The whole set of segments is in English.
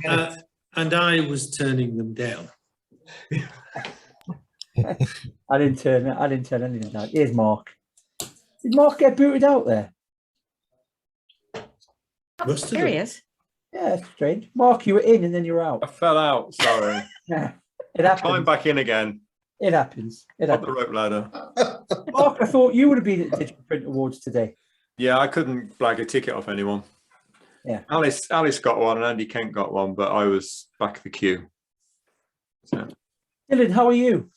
and I was turning them down. I didn't turn anything down. Here's Mark. Did Mark get booted out there? Must There he is. Yeah, that's strange. Mark, you were in and then you were I out. fell out. Sorry. Yeah, it happens. Climb back in again. It happens. It Up the happens. rope ladder. Mark, I thought you would have been at the Digital Print Awards today. Yeah, I couldn't blag a ticket off anyone. Yeah. Alice got one and Andy Kent got one, but I was back of the queue. So. Dylan, how are you?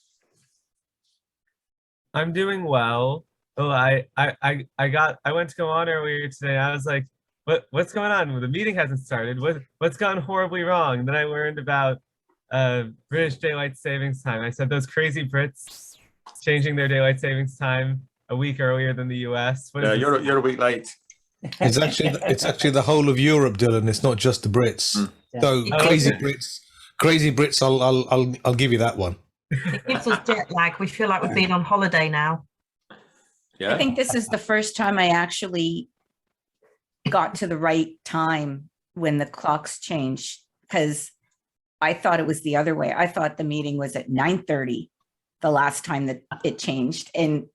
I'm doing well. Oh, I went to go on earlier today. I was like, what's going on? Well, the meeting hasn't started. What's gone horribly wrong? And then I learned about British daylight savings time. I said those crazy Brits changing their daylight savings time a week earlier than the US. Yeah, you're a week late. It's actually the whole of Europe, Dylan. It's not just the Brits. Yeah. So crazy Brits. I'll give you that one. It gives us jet lag. We feel like we've been on holiday now. Yeah. I think this is the first time I actually got to the right time when the clocks changed, because I thought it was the other way. I thought the meeting was at 9:30 the last time that it changed. And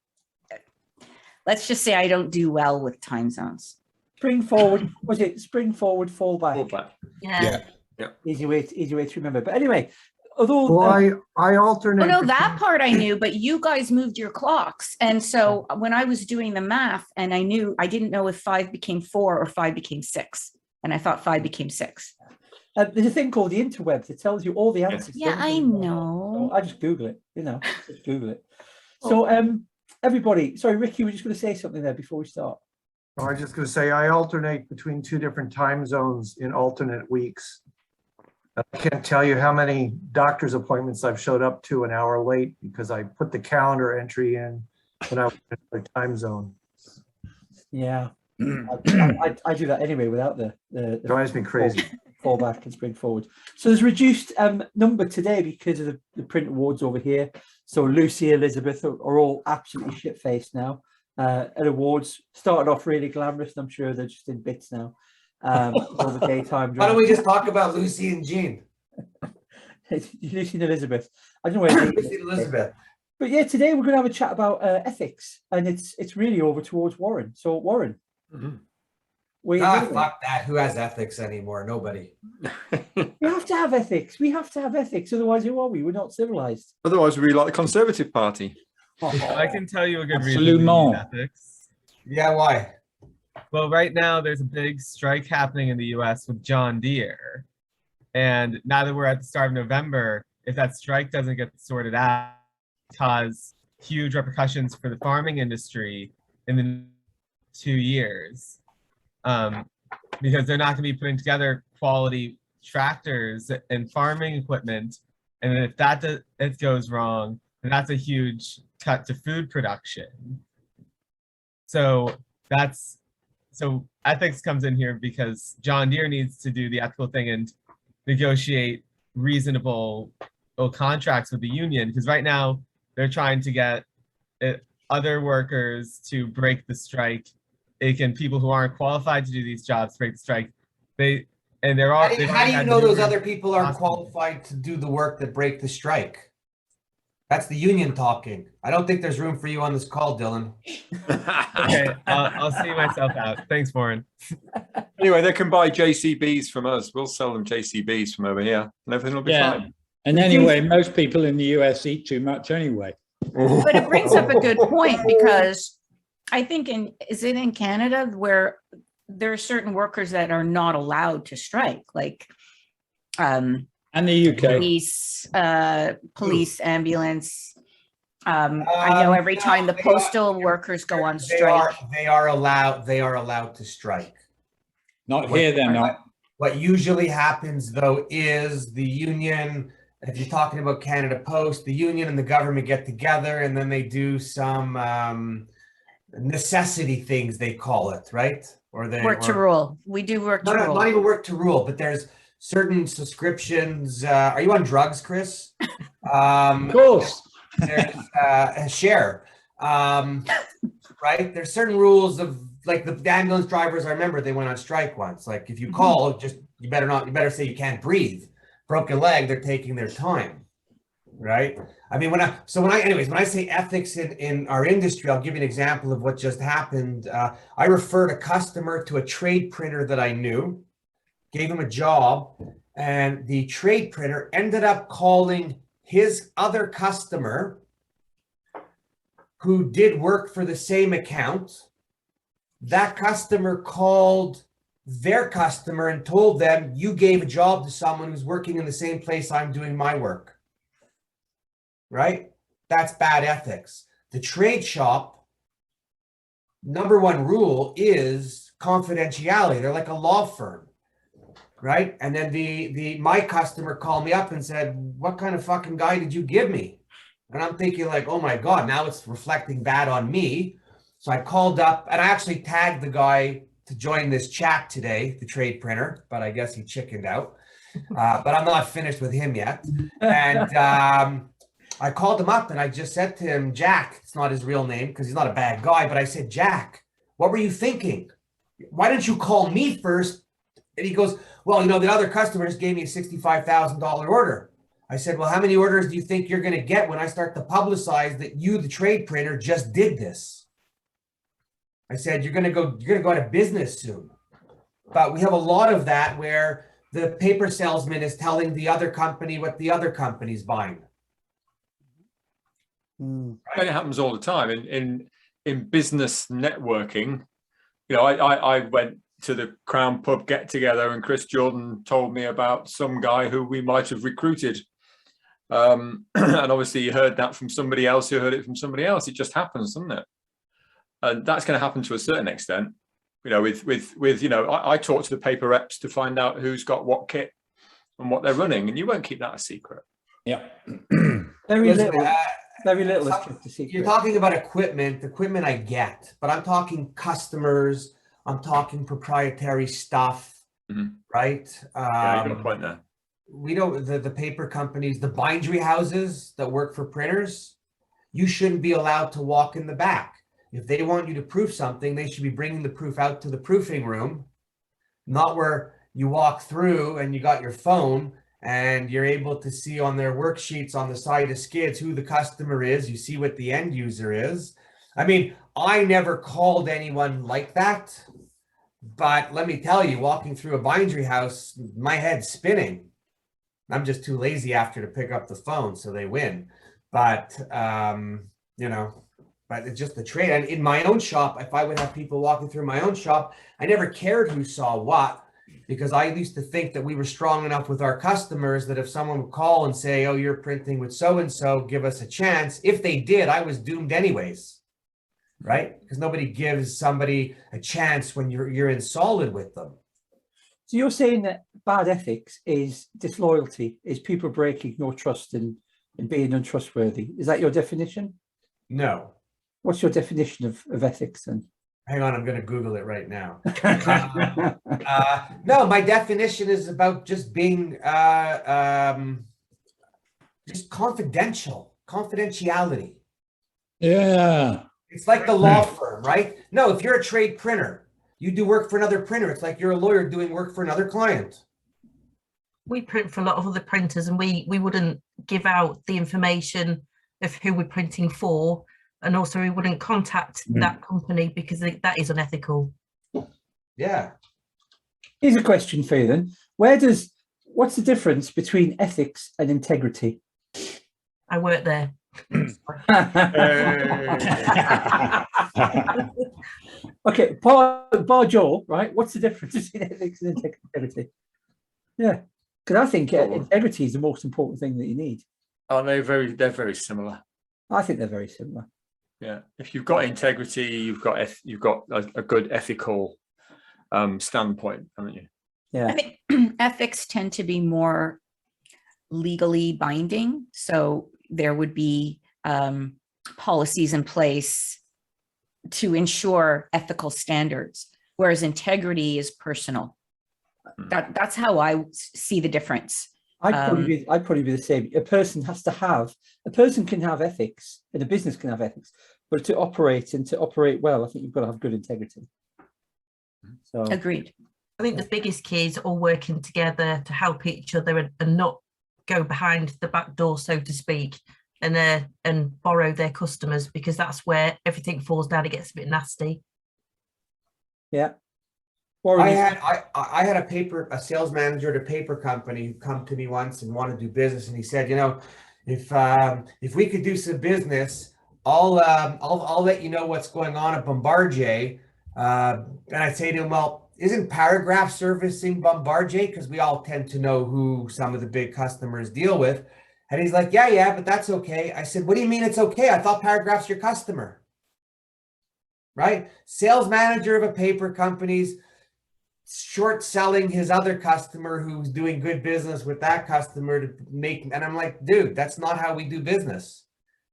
let's just say I don't do well with time zones. Spring forward, was it spring forward, fall back? Fall back. Yeah. Easy way to remember. But anyway, although Well, I alternate. Well, no, that part I knew, but you guys moved your clocks. And so when I was doing the math and I didn't know if 5 became 4 or 5 became 6. And I thought 5 became 6. there's a thing called the interweb that tells you all the answers. Yeah, I know. So I just Google it, just Google it. So everybody, sorry, Rick, you were just going to say something there before we start. I was just going to say, I alternate between 2 different time zones in alternate weeks. I can't tell you how many doctor's appointments I've showed up to an hour late because I put the calendar entry in when I was in the time zone. Yeah, I do that anyway without the Drives me crazy. Fall back and spring forward. So there's reduced number today because of the print awards over here. So Lucy, Elizabeth are all absolutely shit-faced now. At awards, started off really glamorous, and I'm sure they're just in bits now. All the daytime. Why don't we just talk about Lucy and Jean? Lucy and Elizabeth. I don't know where Lucy and Elizabeth. But yeah, today we're going to have a chat about ethics, and it's really over towards Warren. So Warren, fuck that. Who has ethics anymore? Nobody. We have to have ethics. We have to have ethics. Otherwise, who are we? We're not civilized. Otherwise, we'd be like the Conservative Party. I can tell you a good reason Absolument. to use ethics. Yeah, why? Well, right now there's a big strike happening in the US with John Deere. And now that we're at the start of November, if that strike doesn't get sorted out, it cause huge repercussions for the farming industry in the 2 years. Because they're not going to be putting together quality tractors and farming equipment. And if it goes wrong, then that's a huge cut to food production. So ethics comes in here because John Deere needs to do the ethical thing and negotiate reasonable contracts with the union, because right now they're trying to get other workers to break the strike. People who aren't qualified to do these jobs break the strike. How do you know those other people aren't qualified to do the work that break the strike? That's the union talking. I don't think there's room for you on this call, Dylan. Okay, I'll see myself out. Thanks, Warren. Anyway, they can buy JCBs from us. We'll sell them JCBs from over here, and everything will be fine. And anyway, most people in the US eat too much anyway. But it brings up a good point, because I think is it in Canada where there are certain workers that are not allowed to strike, like and the UK. Police, ambulance. I know every time the postal workers go on strike. They are allowed to strike. Not here, they're not. What usually happens, though, is the union, if you're talking about Canada Post, the union and the government get together and then they do some necessity things, they call it, right? Work to rule. We do work to rule. Not even work to rule, but there's certain subscriptions. Are you on drugs, Chris? Of course. There's a share, right? There's certain rules of like the ambulance drivers, I remember they went on strike once. Like if you call, you better say you can't breathe. Broken leg, they're taking their time. Right. I mean, when I say ethics in our industry, I'll give you an example of what just happened. I referred a customer to a trade printer that I knew, gave him a job, and the trade printer ended up calling his other customer who did work for the same account. That customer called their customer and told them, you gave a job to someone who's working in the same place I'm doing my work. Right? That's bad ethics. The trade shop, number one rule is confidentiality. They're like a law firm, right? And then my customer called me up and said, what kind of fucking guy did you give me? And I'm thinking like, oh my God, now it's reflecting bad on me. So I called up and I actually tagged the guy to join this chat today, the trade printer, but I guess he chickened out. But I'm not finished with him yet. And I called him up and I just said to him, Jack, it's not his real name because he's not a bad guy, but I said, Jack, what were you thinking? Why didn't you call me first? And he goes, well, the other customers gave me a $65,000 order. I said, well, how many orders do you think you're going to get when I start to publicize that you, the trade printer, just did this? I said, you're going to go out of business soon. But we have a lot of that where the paper salesman is telling the other company what the other company's buying. And it happens all the time in business networking. I went to the Crown Pub get together and Chris Jordan told me about some guy who we might have recruited. And obviously you heard that from somebody else who heard it from somebody else. It just happens, doesn't it? And that's going to happen to a certain extent. I talk to the paper reps to find out who's got what kit and what they're running, and you won't keep that a secret. Yeah. Very little. Very little is kept a secret. You're talking about equipment I get, but I'm talking customers, I'm talking proprietary stuff, right? Yeah, you got a point there. We know the paper companies, the bindery houses that work for printers, you shouldn't be allowed to walk in the back. If they want you to proof something, they should be bringing the proof out to the proofing room, not where you walk through and you got your phone and you're able to see on their worksheets on the side of skids who the customer is. You see what the end user is. I mean, I never called anyone like that, but let me tell you, walking through a bindery house, my head's spinning. I'm just too lazy after to pick up the phone, so they win. But, but it's just the trade. And in my own shop, if I would have people walking through my own shop, I never cared who saw what, because I used to think that we were strong enough with our customers that if someone would call and say, oh, you're printing with so-and-so, give us a chance. If they did, I was doomed anyways, right? Because nobody gives somebody a chance when you're in solid with them. So you're saying that bad ethics is disloyalty, is people breaking your trust and being untrustworthy. Is that your definition? No. What's your definition of ethics then? Hang on, I'm going to Google it right now. No, my definition is about just being just confidentiality. Yeah. It's like the law firm, right? No, if you're a trade printer, you do work for another printer. It's like you're a lawyer doing work for another client. We print for a lot of other printers and we wouldn't give out the information of who we're printing for. And also we wouldn't contact that company because that is unethical. Yeah. Here's a question for you then. What's the difference between ethics and integrity? I work there. Okay, bar Joel, right? What's the difference between ethics and integrity? Yeah, because I think integrity is the most important thing that you need. Oh, they're very similar. I think they're very similar. Yeah, if you've got integrity, you've got a good ethical standpoint, haven't you? Yeah. I think ethics tend to be more legally binding. So there would be policies in place to ensure ethical standards, whereas integrity is personal. That's how I see the difference. I'd probably be the same. A person can have ethics and a business can have ethics, but to operate well, I think you've got to have good integrity. So Agreed. I think the biggest key is all working together to help each other and not go behind the back door, so to speak, and borrow their customers, because that's where everything falls down. It gets a bit nasty. yeah. I had a sales manager at a paper company who come to me once and want to do business, and he said, you know, if we could do some business, I'll let you know what's going on at Bombardier. And I say to him, well, isn't Paragraph servicing Bombardier? Because we all tend to know who some of the big customers deal with. And he's like, yeah, but that's okay. I said, what do you mean it's okay? I thought Paragraph's your customer, right? Sales manager of a paper company's short selling his other customer who's doing good business with that customer to make, and I'm like, dude, that's not how we do business.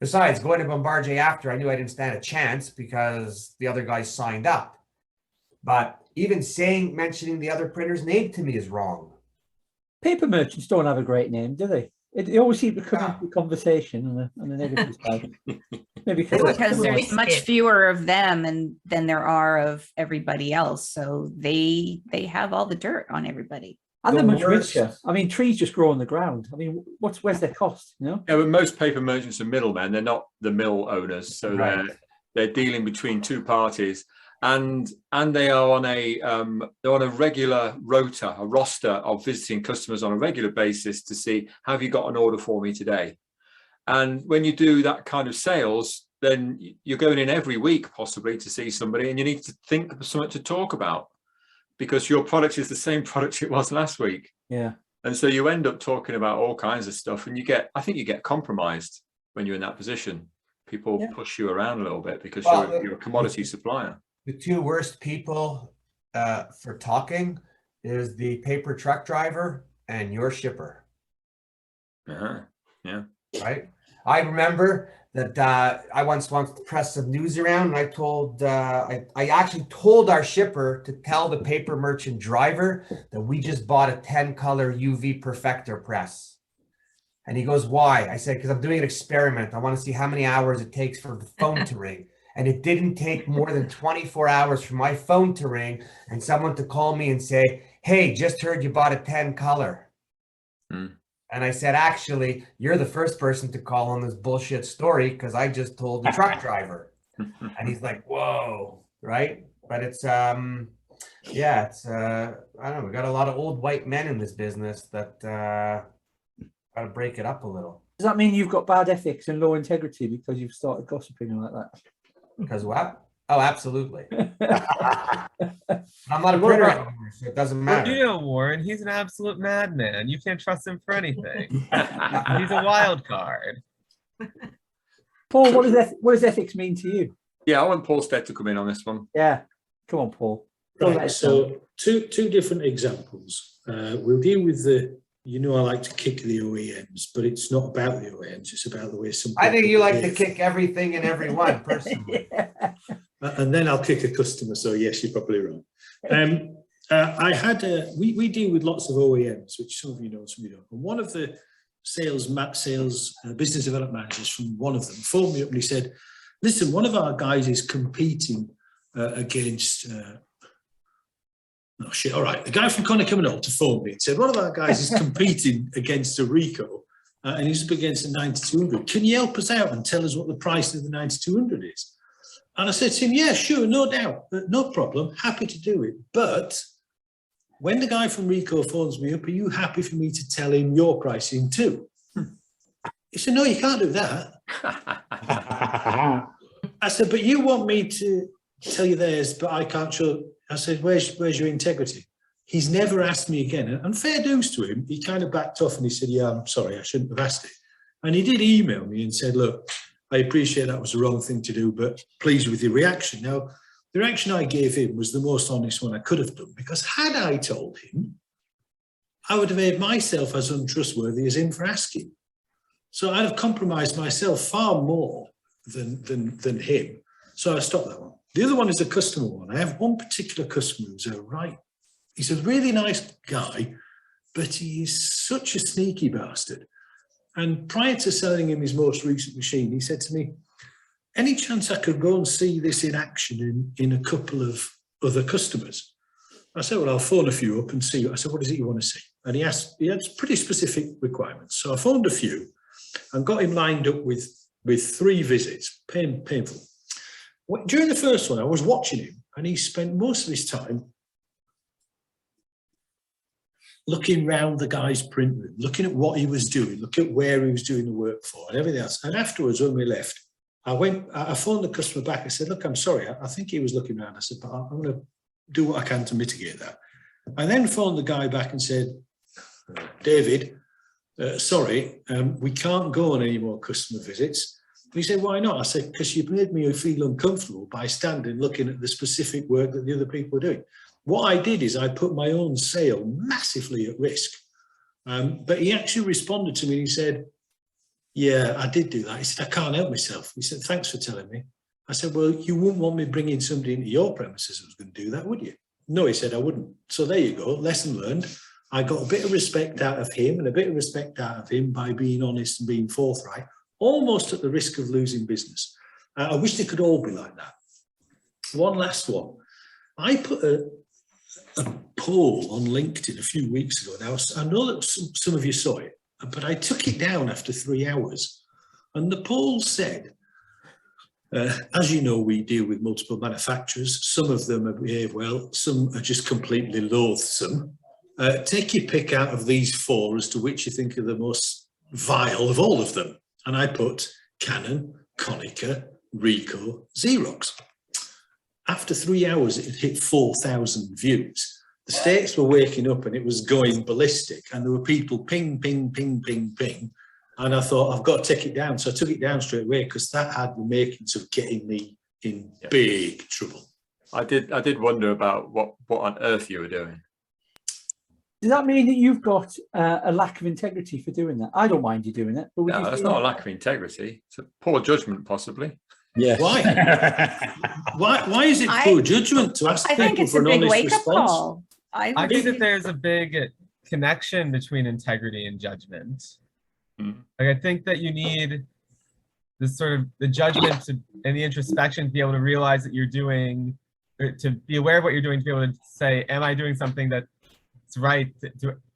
Besides, going to Bombardier after, I knew I didn't stand a chance because the other guys signed up. But even mentioning the other printer's name to me is wrong. Paper merchants don't have a great name, do they? They always seem to come into conversation on the negative side. Maybe Because there's much fewer of them than there are of everybody else. So they have all the dirt on everybody. And they're much richer. I mean, trees just grow on the ground. I mean, where's their cost? You know? Yeah, but most paper merchants are middlemen. They're not the mill owners, so they're dealing between two parties, and they are on a regular rota, a roster of visiting customers on a regular basis to see, have you got an order for me today? And when you do that kind of sales, then you're going in every week possibly to see somebody, and you need to think of something to talk about, because your product is the same product it was last week. Yeah. And so you end up talking about all kinds of stuff, and I think you get compromised when you're in that position. People push you around a little bit because you're a commodity supplier. The two worst people for talking is the paper truck driver and your shipper. Yeah. Right. I remember that I once wanted to press some news around, and I told I actually told our shipper to tell the paper merchant driver that we just bought a 10-color UV perfector press. And he goes, why? I said, because I'm doing an experiment. I want to see how many hours it takes for the phone to ring. And it didn't take more than 24 hours for my phone to ring and someone to call me and say, hey, just heard you bought a 10-color. And I said, actually, you're the first person to call on this bullshit story because I just told the truck driver. And he's like, whoa, right? But it's, I don't know, we got a lot of old white men in this business that got to break it up a little. Does that mean you've got bad ethics and low integrity because you've started gossiping like that? Because what? Oh, absolutely. I'm not a printer anymore, so it doesn't matter. Well, you know, Warren, he's an absolute madman. You can't trust him for anything. He's a wild card. Paul, what does ethics mean to you? Yeah, I want Paul Stead to come in on this one. Yeah, come on, Paul. Right, so two different examples. We'll deal with I like to kick the OEMs, but it's not about the OEMs, it's about the way some I think you like to kick everything and everyone, personally. And then I'll kick a customer, so yes, you're probably right. I had we deal with lots of OEMs, which some of you know, some of you don't. And one of the sales business development managers from one of them phoned me up and he said, listen, one of our guys is competing against all right. The guy from Connor Caminol to phone me and said, one of our guys is competing against a Ricoh and he's up against a 9200. Can you help us out and tell us what the price of the 9200 is? And I said to him, yeah, sure, no doubt, no problem, happy to do it. But when the guy from Ricoh phones me up, are you happy for me to tell him your pricing too? He said, no, you can't do that. I said, but you want me to tell you theirs, but I can't show. I said, where's your integrity? He's never asked me again. And fair dues to him, he kind of backed off and he said, yeah, I'm sorry, I shouldn't have asked it. And he did email me and said, look, I appreciate that was the wrong thing to do, but pleased with your reaction. Now, the reaction I gave him was the most honest one I could have done, because had I told him, I would have made myself as untrustworthy as him for asking. So I'd have compromised myself far more than him. So I stopped that one. The other one is a customer one. I have one particular customer he's a really nice guy, but he is such a sneaky bastard. And prior to selling him his most recent machine, he said to me, any chance I could go and see this in action in a couple of other customers? I said, well, I'll phone a few up and see. I said, what is it you want to see? And he had pretty specific requirements. So I phoned a few and got him lined up with 3 visits, painful. During the first one, I was watching him and he spent most of his time looking round the guy's print room, looking at what he was doing, looking at where he was doing the work for and everything else. And afterwards, when we left, I phoned the customer back. I said, look, I'm sorry. I think he was looking around. I said, but I'm going to do what I can to mitigate that. I then phoned the guy back and said, David, sorry, we can't go on any more customer visits. He said, why not? I said, because you've made me feel uncomfortable by standing looking at the specific work that the other people were doing. What I did is I put my own sale massively at risk. But he actually responded to me and he said, yeah, I did do that. He said, I can't help myself. He said, thanks for telling me. I said, well, you wouldn't want me bringing somebody into your premises that was going to do that, would you? No, he said, I wouldn't. So there you go, lesson learned. I got a bit of respect out of him and a bit of respect out of him by being honest and being forthright, almost at the risk of losing business. I wish they could all be like that. One last one. I put a poll on LinkedIn a few weeks ago. Now, I know that some of you saw it, but I took it down after 3 hours. And the poll said, as you know, we deal with multiple manufacturers. Some of them behave well, some are just completely loathsome. Take your pick out of these 4 as to which you think are the most vile of all of them. And I put Canon, Konica, Ricoh, Xerox. After 3 hours, it had hit 4,000 views. The States were waking up and it was going ballistic. And there were people ping, ping, ping, ping, ping. And I thought, I've got to take it down. So I took it down straight away because that had the makings of getting me in big trouble. I did wonder about what on earth you were doing. Does that mean that you've got a lack of integrity for doing that? I don't mind you doing it. But No, that's not a lack of integrity. It's a poor judgment, possibly. Yes. Why? Why is it poor judgment to ask people for an honest response? Call. I think that there's a big connection between integrity and judgment. Like I think that you need this sort of the judgment and the introspection to be able to realize that you're doing, or to be aware of what you're doing, to be able to say, am I doing something that's right?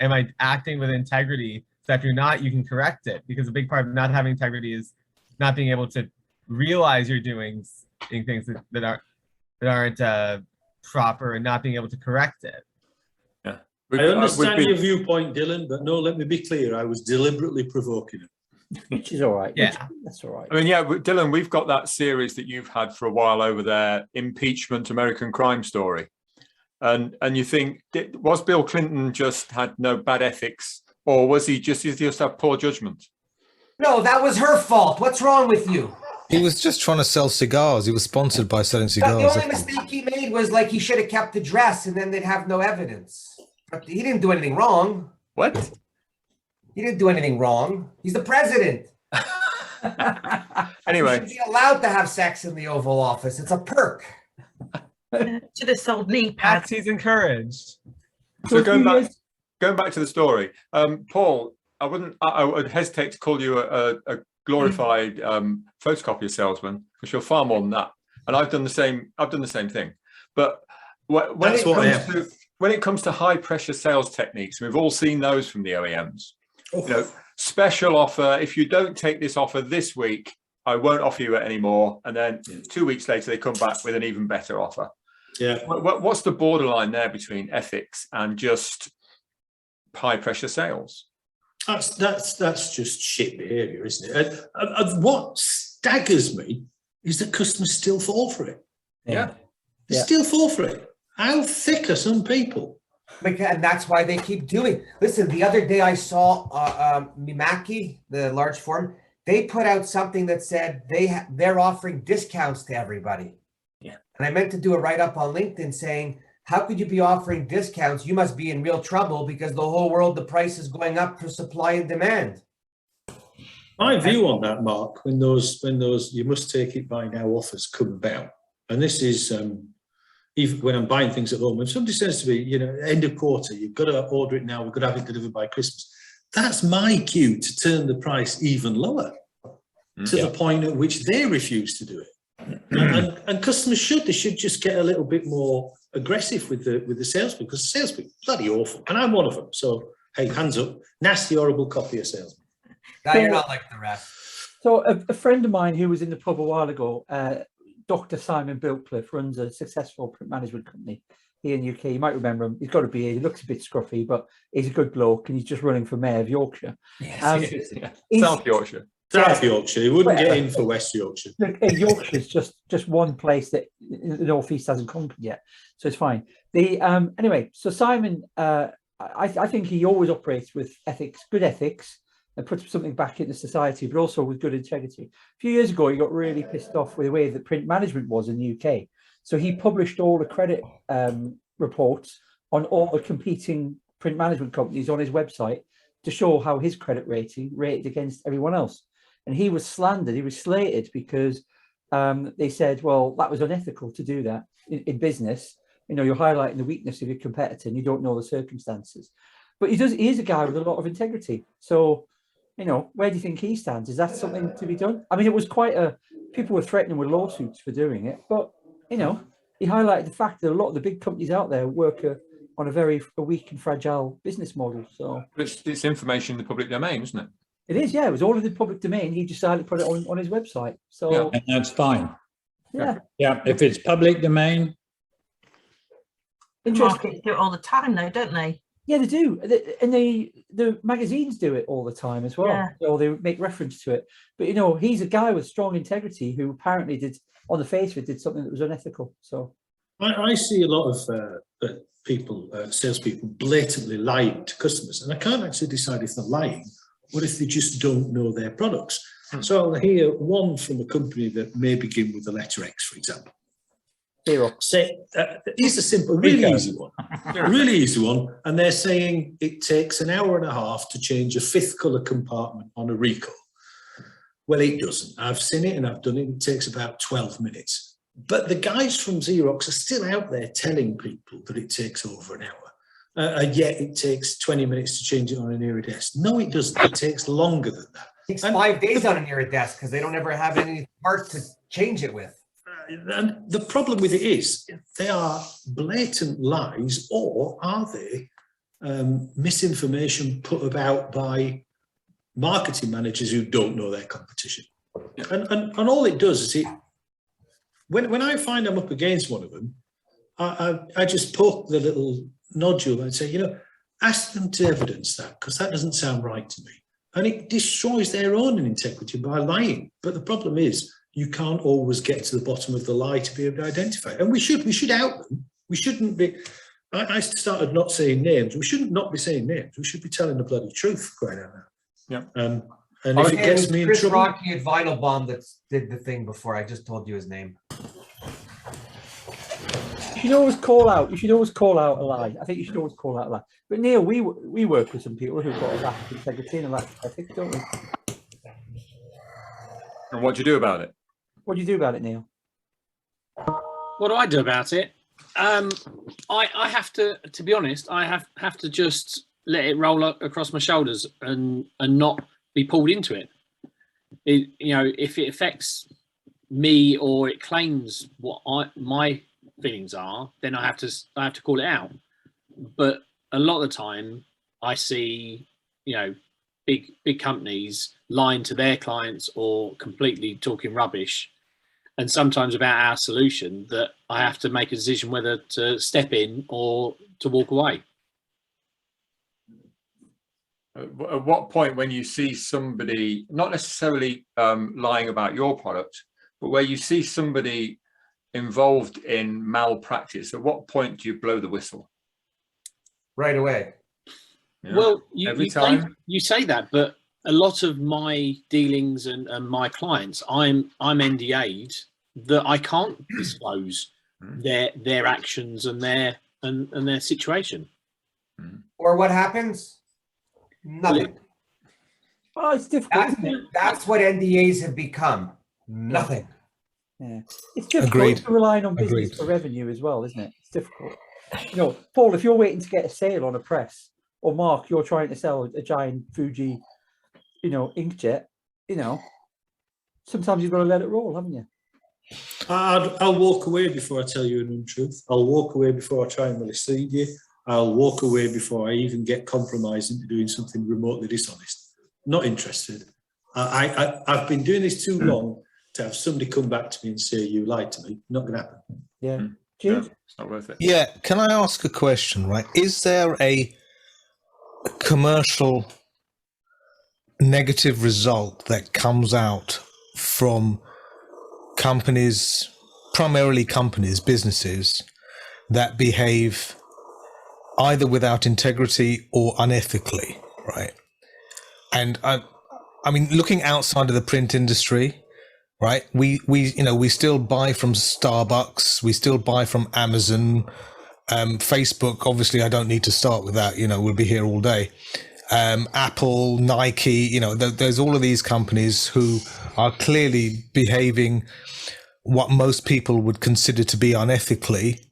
Am I acting with integrity? So if you're not, you can correct it, because a big part of not having integrity is not being able to realize you're doing things that aren't proper and not being able to correct it. Yeah, I understand your viewpoint, Dylan, but no, let me be clear. I was deliberately provoking it. Which is all right. Yeah, that's all right. I mean, yeah, Dylan, we've got that series that you've had for a while over there, Impeachment American Crime Story. And you think, was Bill Clinton just had no bad ethics, or was he just have poor judgment? No, that was her fault. What's wrong with you? He was just trying to sell cigars. He was sponsored by selling cigars. The only mistake he made was like he should have kept the dress, and then they'd have no evidence. But he didn't do anything wrong. What? He didn't do anything wrong. He's the president. Anyway, he should be allowed to have sex in the Oval Office. It's a perk. Should have sold knee pads. Perhaps he's encouraged. So going back to the story, Paul, I would hesitate to call you a glorified photocopier salesman, because you're far more than that. And I've done the same thing. But when it comes to high pressure sales techniques, we've all seen those from the OEMs. You know, special offer. If you don't take this offer this week, I won't offer you it anymore. And then 2 weeks later, they come back with an even better offer. Yeah. What's the borderline there between ethics and just high pressure sales? That's just shit behaviour, isn't it? And what staggers me is that customers still fall for it. Yeah. They still fall for it. How thick are some people? And that's why they keep doing. Listen, the other day I saw Mimaki, the large firm, they put out something that said they're offering discounts to everybody. Yeah. And I meant to do a write-up on LinkedIn saying, how could you be offering discounts? You must be in real trouble, because the whole world, the price is going up for supply and demand. My view on that, Mark, when those you must take it by now offers come about, and this is even when I'm buying things at home, if somebody says to me, end of quarter, you've got to order it now, we've got to have it delivered by Christmas. That's my cue to turn the price even lower to the point at which they refuse to do it. and customers they should just get a little bit more aggressive with the salespeople, because the salespeople are bloody awful, and I'm one of them. So hey, hands up, nasty, horrible copy of salesman. Now you're not like the rest. So a friend of mine who was in the pub a while ago, Dr. Simon Biltcliffe, runs a successful print management company here in the UK. You might remember him. He's got a beard. He looks a bit scruffy, but he's a good bloke, and he's just running for mayor of Yorkshire. Yes, South Yorkshire. South Yorkshire. He wouldn't get in for West Yorkshire. Look, Yorkshire's just one place that the North East hasn't conquered yet, so it's fine. Anyway, so Simon, I think he always operates with good ethics, and puts something back into society, but also with good integrity. A few years ago, he got really pissed off with the way that print management was in the UK. So he published all the credit reports on all the competing print management companies on his website to show how his credit rating rated against everyone else. And he was slandered, he was slated because they said, well, that was unethical to do that in business. You know, you're highlighting the weakness of your competitor and you don't know the circumstances. But he is a guy with a lot of integrity. So, you know, where do you think he stands? Is that something to be done? I mean, it was people were threatening with lawsuits for doing it, but, you know, he highlighted the fact that a lot of the big companies out there work on a weak and fragile business model. So it's information in the public domain, isn't it? It is, yeah. It was all in the public domain. He decided to put it on his website. So Yeah, and that's fine. yeah. Yeah, if it's public domain, Interesting. Markets do it all the time, though, don't they? Yeah, they do. And the magazines do it all the time as well. Yeah. So they make reference to it. But, you know, he's a guy with strong integrity who apparently on the face of it, did something that was unethical. So I see a lot of people, salespeople, blatantly lying to customers, and I can't actually decide if they're lying or if they just don't know their products. So I'll hear one from a company that may begin with the letter X, for example. Say, here's a simple, really easy one, and they're saying it takes an hour and a half to change a 5th colour compartment on a recall. Well, it doesn't. I've seen it and I've done it. It takes about 12 minutes. But the guys from Xerox are still out there telling people that it takes over an hour. And yet it takes 20 minutes to change it on an Iridesc. No, it doesn't. It takes longer than that. It takes 5 days on an Iridesc because they don't ever have any parts to change it with. And the problem with it is they are blatant lies, or are they misinformation put about by marketing managers who don't know their competition? And all it does is when I find I'm up against one of them, I just poke the little nodule and say, you know, ask them to evidence that, because that doesn't sound right to me. And it destroys their own integrity by lying. But the problem is, you can't always get to the bottom of the lie to be able to identify it. And we should out them. We shouldn't be. I started not saying names. We shouldn't not be saying names. We should be telling the bloody truth, crying out loud. Yeah. And if it gets me in Chris trouble, Rocky at Vinyl Bomb that did the thing before. I just told you his name. you should always call out. You should always call out a lie. I think you should always call out a lie. But Neil, we work with some people who've got a lack of integrity and a lack of ethics, don't we? And what do you do about it? What do you do about it, Neil? What do I do about it? I have to be honest, I have to just let it roll across my shoulders and not be pulled into it. You know, if it affects me or it claims what my feelings are, then I have to call it out. But a lot of the time, I see, you know, big companies lying to their clients or completely talking rubbish, and sometimes about our solution, that I have to make a decision whether to step in or to walk away. At what point, when you see somebody, not necessarily lying about your product, but where you see somebody involved in malpractice, at what point do you blow the whistle? Right away. Yeah. Well, you say that, but a lot of my dealings and my clients, I'm NDA'd that I can't disclose their actions and their situation. Or what happens? Nothing. Oh, it's difficult. That's what NDAs have become. Nothing. Yeah, it's difficult to rely on business for revenue as well, isn't it? It's difficult. You know, Paul, if you're waiting to get a sale on a press, or Mark, you're trying to sell a giant Fuji, you know, inkjet, you know, sometimes you've got to let it roll, haven't you? I'll walk away before I tell you an untruth. I'll walk away before I try and mislead you. I'll walk away before I even get compromised into doing something remotely dishonest. Not interested. I've been doing this too long to have somebody come back to me and say, you lied to me. Not going to happen. Yeah. No, it's not worth it. Yeah, can I ask a question, right? Is there a commercial negative result that comes out from companies, primarily companies, businesses, that behave either without integrity or unethically, right? And I mean, looking outside of the print industry, right? We still buy from Starbucks, we still buy from Amazon, Facebook. Obviously, I don't need to start with that. We'll be here all day. Apple, Nike. There's all of these companies who are clearly behaving what most people would consider to be unethically.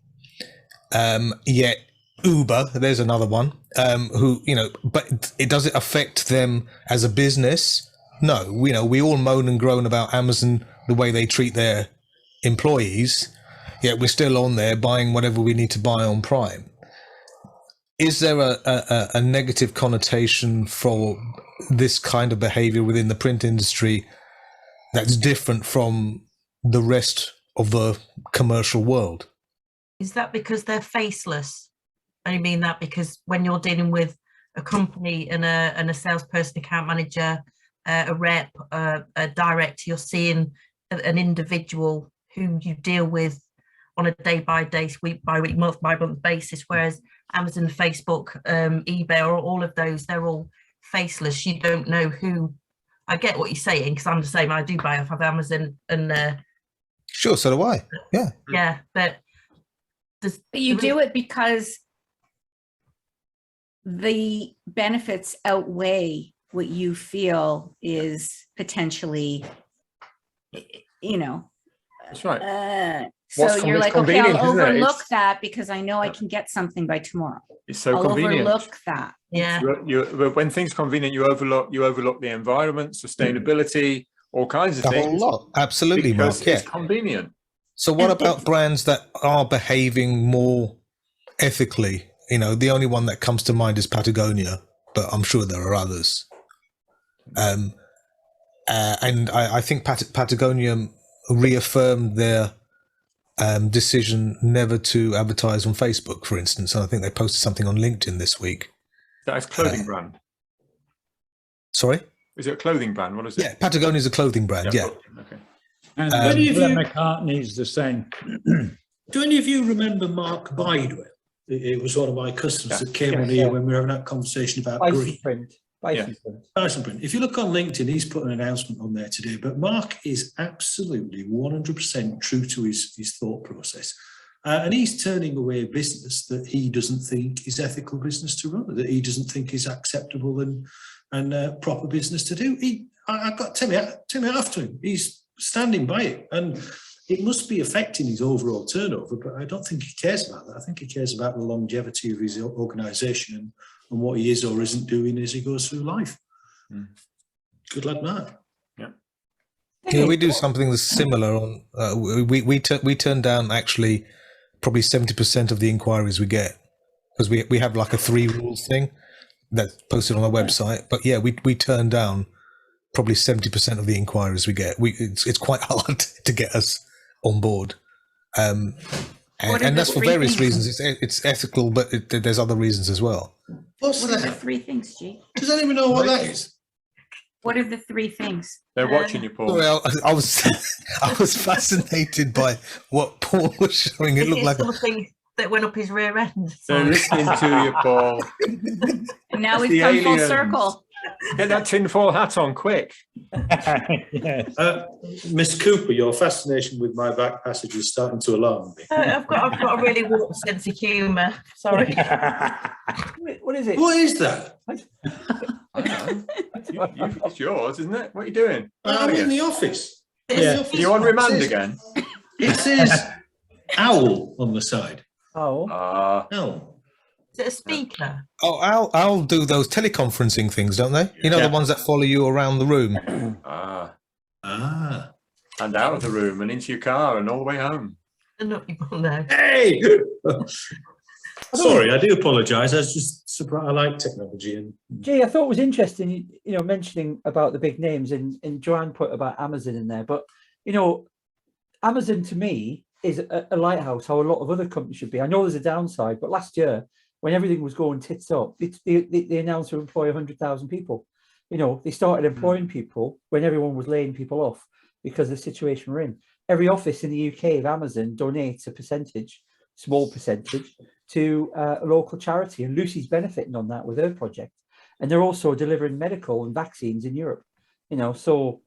Yet Uber, there's another one. But does it affect them as a business? No, we all moan and groan about Amazon, the way they treat their employees, yet we're still on there buying whatever we need to buy on Prime. Is there a negative connotation for this kind of behavior within the print industry that's different from the rest of the commercial world? Is that because they're faceless? I mean that because when you're dealing with a company and a salesperson, account manager, a rep, a director, you're seeing an individual who you deal with on a day-by-day, week-by-week, month-by-month basis, whereas Amazon, Facebook, eBay, or all of those, they're all faceless. You don't know who. I get what you're saying, because I'm the same. I do buy off of Amazon and sure, so do I. Yeah. Yeah, but you do it because the benefits outweigh what you feel is potentially, That's right. So you're like, okay, I'll overlook that because I know I can get something by tomorrow. It's so I'll convenient. overlook that. Yeah. When things are convenient, you overlook the environment, sustainability, all kinds of The things. whole lot. Absolutely, because Mark. Yeah. it's convenient. So what about brands that are behaving more ethically? The only one that comes to mind is Patagonia, but I'm sure there are others. And I think Patagonia reaffirmed their decision never to advertise on Facebook, for instance. And I think they posted something on LinkedIn this week. That is clothing brand. Sorry? Is it a clothing brand? What is it? Yeah, Patagonia is a clothing brand, yeah. Okay. And McCartney's the same. Do any of you remember Mark Bidewell? It was one of my customers that came on here when we were having that conversation about green. Bison print. If you look on LinkedIn, he's put an announcement on there today, but Mark is absolutely 100% true to his thought process. And he's turning away a business that he doesn't think is ethical business to run, that he doesn't think is acceptable and proper business to do. I've got Timmy after him. He's standing by it. And it must be affecting his overall turnover, but I don't think he cares about that. I think he cares about the longevity of his organisation and what he is or isn't doing as he goes through life. Good lad, Mark. Yeah, we do something similar on. We turn down actually probably 70% of the inquiries we get, because we have like a 3 rules thing that's posted on our website. But yeah, we turn down probably 70% of the inquiries we get. It's quite hard to get us on board, and that's for various reasons. It's ethical, but there's other reasons as well. What are the 3 things, G? Does anyone know what that is? What are the 3 things? They're watching you, Paul. Well, I was fascinated by what Paul was showing. It looked like something that went up his rear end. They're listening to you, Paul. And now we've come full circle. Get that tinfoil hat on, quick. Yes. Miss Cooper, your fascination with my back passage is starting to alarm me. I've got a really warped sense of humour. Sorry. What is it? What is that? It's yours, isn't it? What are you doing? I'm in the office. Are you on remand again? It says owl on the side. Oh. Owl. Is it a speaker? Oh, I'll do those teleconferencing things, don't they? You know, the ones that follow you around the room. And out of the room and into your car and all the way home. And not people there. Hey! Sorry, I do apologise. I was just surprised. I like technology. And Gee, I thought it was interesting, mentioning about the big names, and Joanne put about Amazon in there. But, Amazon to me is a lighthouse, how a lot of other companies should be. I know there's a downside, but last year, when everything was going tits up, they announced to employ 100,000 people. They started employing people when everyone was laying people off because of the situation we're in. Every office in the UK of Amazon donates a percentage, small percentage, to a local charity, and Lucy's benefiting on that with her project. And they're also delivering medical and vaccines in Europe. So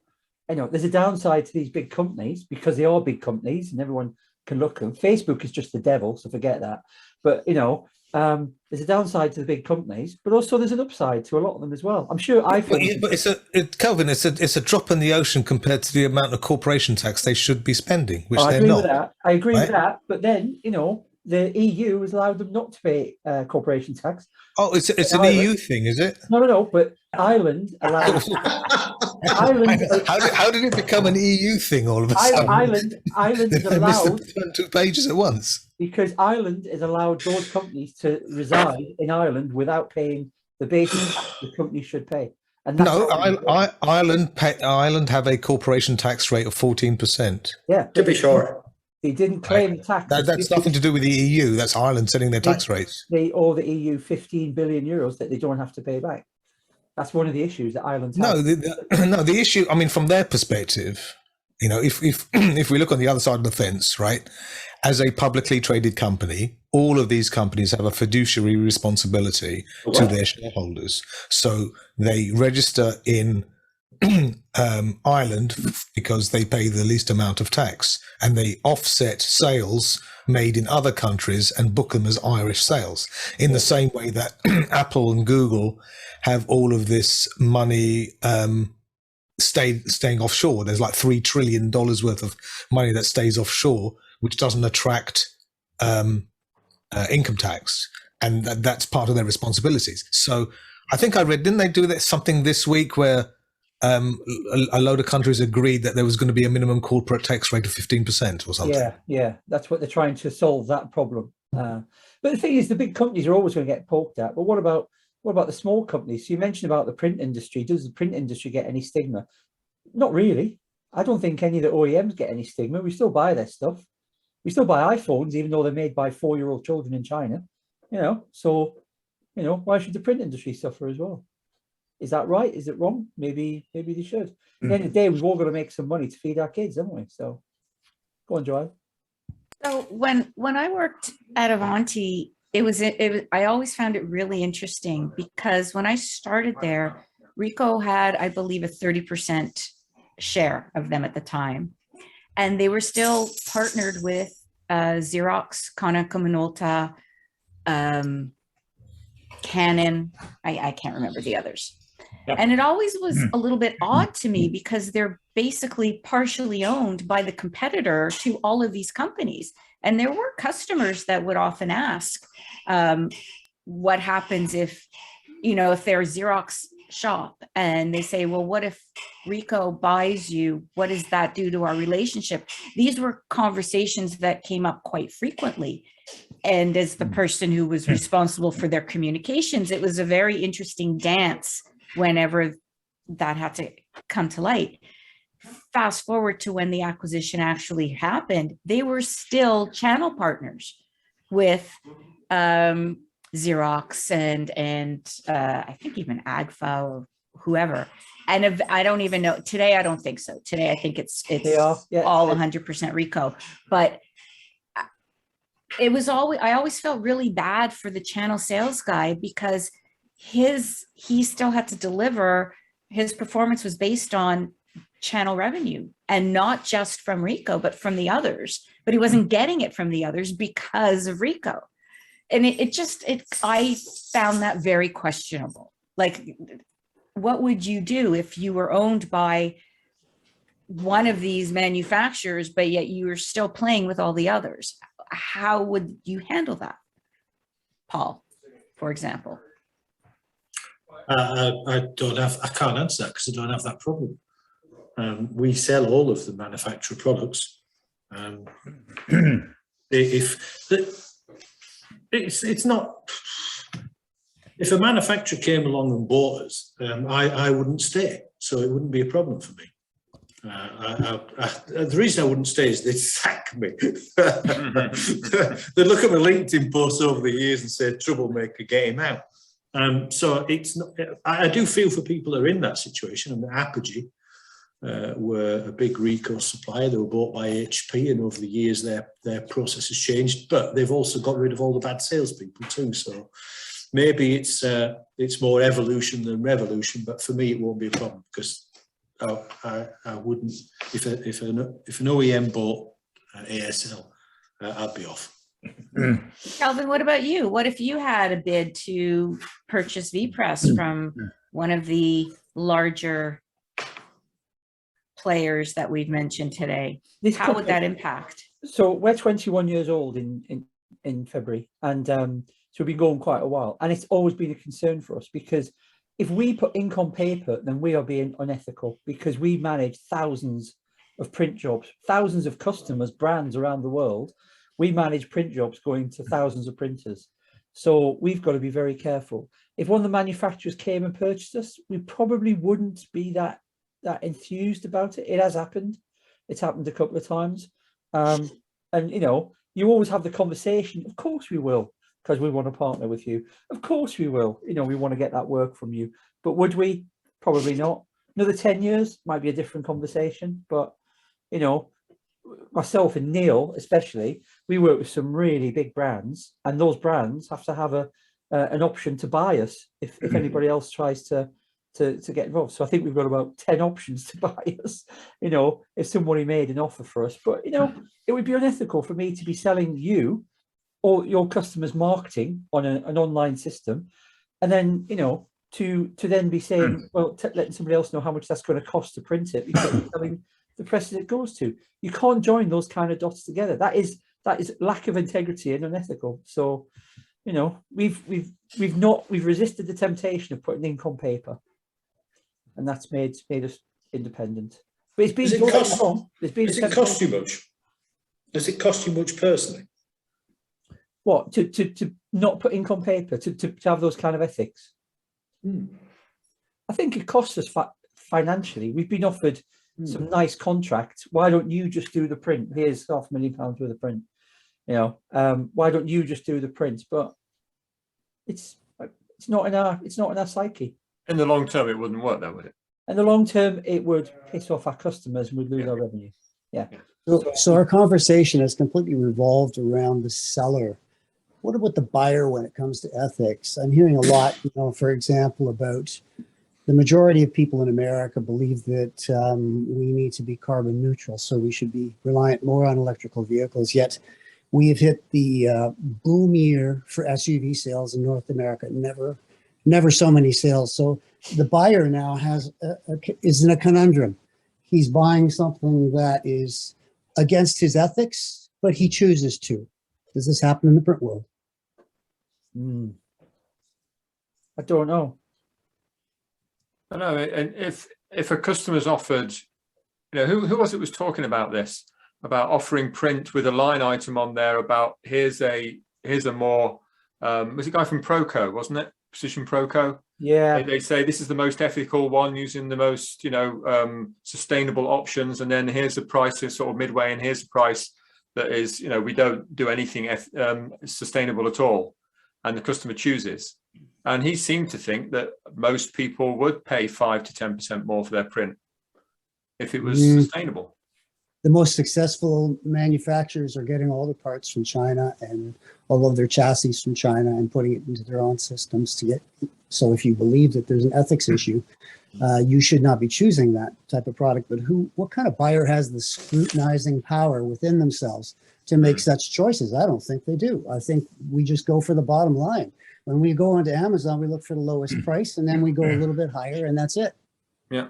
there's a downside to these big companies because they are big companies and everyone can look at them. Facebook is just the devil, so forget that. But there's a downside to the big companies, but also there's an upside to a lot of them as well. I'm sure iPhone. But Kelvin, it's a drop in the ocean compared to the amount of corporation tax they should be spending, which I they're agree not. with that. I agree with that. But then the EU has allowed them not to pay corporation tax. Oh, it's an EU thing, is it? No. But Ireland allowed. Ireland. How did it become an EU thing all of a sudden? Ireland is allowed. Turn 2 pages at once. Because Ireland has allowed those companies to reside in Ireland without paying the basic tax the company should pay. And that's Ireland have a corporation tax rate of 14%. Yeah, to be sure. They didn't claim the tax. That's nothing to do with the EU. That's Ireland setting their tax rates. They owe the EU 15 billion euros that they don't have to pay back. That's one of the issues that Ireland has. The issue, I mean, from their perspective, if we look on the other side of the fence, right, as a publicly traded company, all of these companies have a fiduciary responsibility to their shareholders. So they register in Ireland because they pay the least amount of tax, and they offset sales made in other countries and book them as Irish sales, in the same way that Apple and Google have all of this money staying offshore. There's like $3 trillion worth of money that stays offshore, which doesn't attract income tax, and that's part of their responsibilities. So I think I read, didn't they do that something this week where a load of countries agreed that there was going to be a minimum corporate tax rate of 15% or something? Yeah, that's what they're trying to solve, that problem. But the thing is, the big companies are always going to get poked at. But what about the small companies? So you mentioned about the print industry. Does the print industry get any stigma? Not really. I don't think any of the OEMs get any stigma. We still buy their stuff. We still buy iPhones, even though they're made by 4-year-old children in China. So why should the print industry suffer as well? Is that right? Is it wrong? Maybe they should. At the end of the day, we've all got to make some money to feed our kids, haven't we? So go on, Joanne. So when I worked at Avanti, it was I always found it really interesting because when I started there, Ricoh had, I believe, a 30% share of them at the time. And they were still partnered with Xerox, Konica Minolta, Canon. I can't remember the others. Yep. And it always was a little bit odd to me because they're basically partially owned by the competitor to all of these companies. And there were customers that would often ask, what happens if they're a Xerox shop and they say, well, what if Ricoh buys you? What does that do to our relationship? These were conversations that came up quite frequently. And as the person who was responsible for their communications, it was a very interesting dance whenever that had to come to light. Fast forward to when the acquisition actually happened, they were still channel partners with Xerox and I think even AGFA or whoever. And I don't even know today. I don't think so. Today, I think it's all 100% Ricoh. But it was always, I always felt really bad for the channel sales guy because he still had to deliver. His performance was based on channel revenue and not just from Ricoh, but from the others. But he wasn't getting it from the others because of Ricoh. And I found that very questionable. Like, what would you do if you were owned by one of these manufacturers, but yet you were still playing with all the others? How would you handle that, Paul, for example? I can't answer that because I don't have that problem. We sell all of the manufacturer products. It's not. If a manufacturer came along and bought us, I wouldn't stay, so it wouldn't be a problem for me. The reason I wouldn't stay is they'd sack me. They'd look at my LinkedIn posts over the years and say, troublemaker, get him out. So it's not, I do feel for people that are in that situation. And Apogee were a big recourse supplier. They were bought by HP, and over the years their process has changed, but they've also got rid of all the bad salespeople too. So maybe it's more evolution than revolution, but for me it won't be a problem, because I wouldn't, if an OEM bought ASL, I'd be off. Calvin, what about you? What if you had a bid to purchase VPress from one of the larger players that we've mentioned today? How would that impact? So we're 21 years old in February, and so we've been going quite a while, and it's always been a concern for us, because if we put ink on paper, then we are being unethical, because we manage thousands of print jobs, thousands of customers, brands around the world. We manage print jobs going to thousands of printers. So we've got to be very careful. If one of the manufacturers came and purchased us, we probably wouldn't be that enthused about it. It has happened. It's happened a couple of times. And, you know, you always have the conversation. Of course we will, because we want to partner with you. Of course we will. You know, we want to get that work from you. But would we? Probably not. Another 10 years might be a different conversation. But, you know, myself and Neil especially, we work with some really big brands, and those brands have to have an option to buy us if anybody else tries to get involved. So I think we've got about 10 options to buy us, you know, if somebody made an offer for us. But, you know, it would be unethical for me to be selling you or your customers marketing on an online system, and then, you know, to then be saying, well, letting somebody else know how much that's going to cost to print it, because you're selling the presses it goes to. You can't join those kind of dots together. That is lack of integrity and unethical. So, you know, we've resisted the temptation of putting ink on paper, and that's made us independent. But it's been wrong. Does it cost you much? Does it cost you much personally? What, to not put ink on paper, to have those kind of ethics? I think it costs us financially. We've been offered some nice contracts. Why don't you just do the print? Here's £500,000 worth of print. You know, why don't you just do the print? But it's not in our psyche. In the long term, it wouldn't work, though, would it? In the long term, it would piss off our customers, and we'd lose our revenue. Yeah. So our conversation has completely revolved around the seller. What about the buyer when it comes to ethics? I'm hearing a lot, you know, for example, about the majority of people in America believe that we need to be carbon neutral, so we should be reliant more on electrical vehicles. Yet we have hit the boom year for SUV sales in North America. Never so many sales. So the buyer now is in a conundrum. He's buying something that is against his ethics, but he chooses to. Does this happen in the print world? I don't know. I know, and if a customer's offered, you know, who was it was talking about this, about offering print with a line item on there about here's a more was it a guy from Proco, wasn't it? Precision Proco. Yeah. They say this is the most ethical one, using the most, you know, sustainable options, and then here's the price is sort of midway, and here's the price that is, you know, we don't do anything sustainable at all, and the customer chooses. And he seemed to think that most people would pay 5 to 10% more for their print if it was sustainable. The most successful manufacturers are getting all the parts from China and all of their chassis from China and putting it into their own systems to get. So if you believe that there's an ethics issue, you should not be choosing that type of product. But what kind of buyer has the scrutinizing power within themselves to make such choices? I don't think they do. I think we just go for the bottom line. When we go onto Amazon, we look for the lowest price, and then we go a little bit higher, and that's it. Yeah.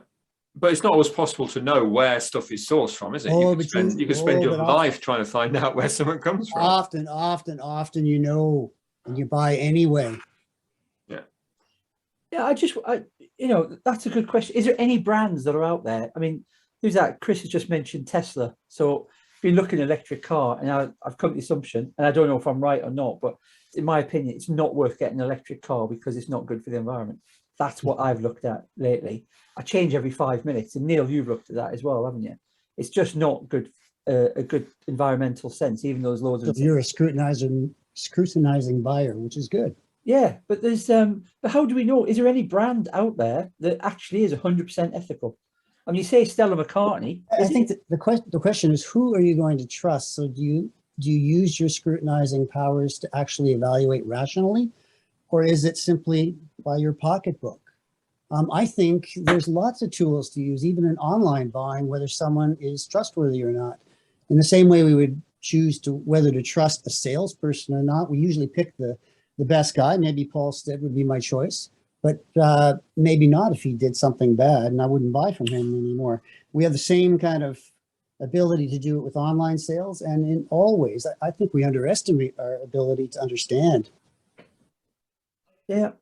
But it's not always possible to know where stuff is sourced from, is it? You can spend your life trying to find out where someone comes from. Often, you know, and you buy anyway. Yeah. Yeah, you know, that's a good question. Is there any brands that are out there? I mean, who's that? Chris has just mentioned Tesla. So been looking at electric car, and I've come to the assumption, and I don't know if I'm right or not, but in my opinion, it's not worth getting an electric car because it's not good for the environment. That's what I've looked at lately. I change every 5 minutes, and Neil, you've looked at that as well, haven't you? It's just not good, a good environmental sense, even though there's loads of. So you're a scrutinizing buyer, which is good. Yeah, but there's but how do we know? Is there any brand out there that actually is 100% ethical? I mean, you say Stella McCartney. I think that the question is, who are you going to trust? So do you use your scrutinizing powers to actually evaluate rationally, or is it simply by your pocketbook? I think there's lots of tools to use, even in online buying, whether someone is trustworthy or not. In the same way we would choose to whether to trust a salesperson or not, we usually pick the best guy. Maybe Paul Stead would be my choice, but maybe not if he did something bad, and I wouldn't buy from him anymore. We have the same kind of ability to do it with online sales, and in all ways, I think we underestimate our ability to understand. Yeah,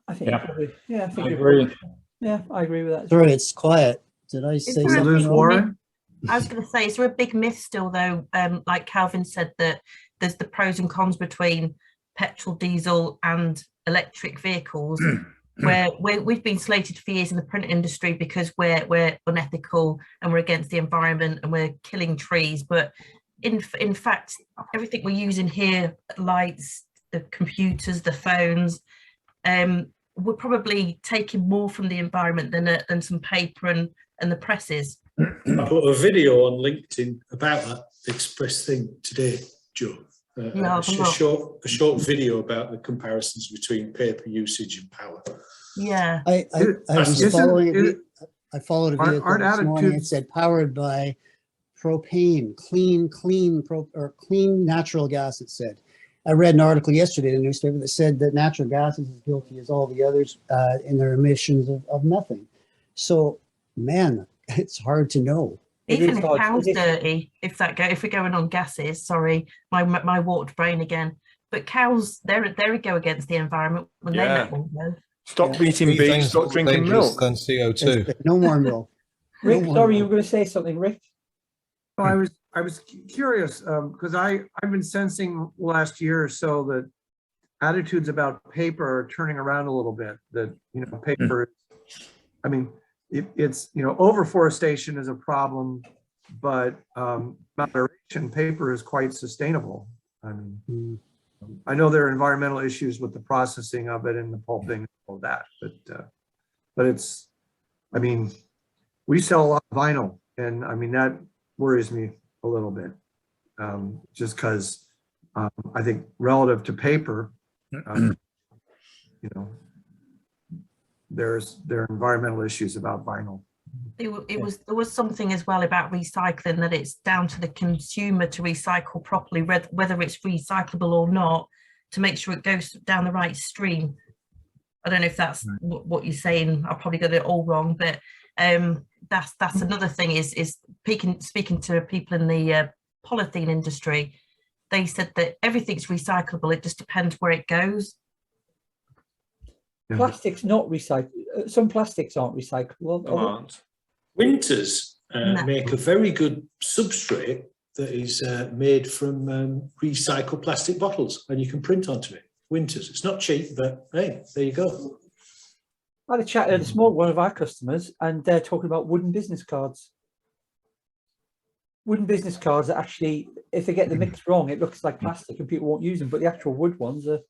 I think. Yeah. Probably, yeah, I think I you're agree. probably- yeah, I agree with that. Sorry, it's quiet. Did I say there a something lose wrong? Warren? I was going to say, is there a big myth still, though, like Calvin said, that there's the pros and cons between petrol, diesel and electric vehicles, where we've been slated for years in the print industry because we're unethical and we're against the environment and we're killing trees. But in fact, everything we're using here, lights, the computers, the phones, we're probably taking more from the environment than some paper and the presses. I put a video on LinkedIn about that express thing today, Joe. No, A short video about the comparisons between paper usage and power. Yeah. I was Isn't- following is- I followed a aren't- vehicle aren't this morning. It attitudes- said powered by propane, clean natural gas, it said. I read an article yesterday in the newspaper that said that natural gas is as guilty as all the others in their emissions of methane. So, man, it's hard to know. Even if cows dirty, if we're going on gases, sorry, my warped brain again. But cows, there we go against the environment when Yeah. they let Stop eating beef, Methane's stop more drinking dangerous milk. than CO2. No more milk. Rick, No more sorry, you milk. were going to say something, Rick. Well, I was curious because I've been sensing last year or so that attitudes about paper are turning around a little bit. That paper. I mean, it's overforestation is a problem, but moderation paper is quite sustainable. I mean, I know there are environmental issues with the processing of it and the pulping and all that, but it's. I mean, we sell a lot of vinyl, and I mean that worries me a little bit, just because I think relative to paper, there are environmental issues about vinyl. there was something as well about recycling, that it's down to the consumer to recycle properly, whether it's recyclable or not, to make sure it goes down the right stream. I don't know if that's what you're saying. I probably got it all wrong, but that's another thing is speaking to people in the polythene industry. They said that everything's recyclable. It just depends where it goes. Plastic's not recyclable. Some plastics aren't recyclable. Aren't. Winters make a very good substrate that is made from recycled plastic bottles, and you can print onto it. Winters. It's not cheap, but hey, there you go. I had a chat this morning with one of our customers, and they're talking about wooden business cards. Wooden business cards are actually, if they get the mix wrong, it looks like plastic and people won't use them, but the actual wood ones are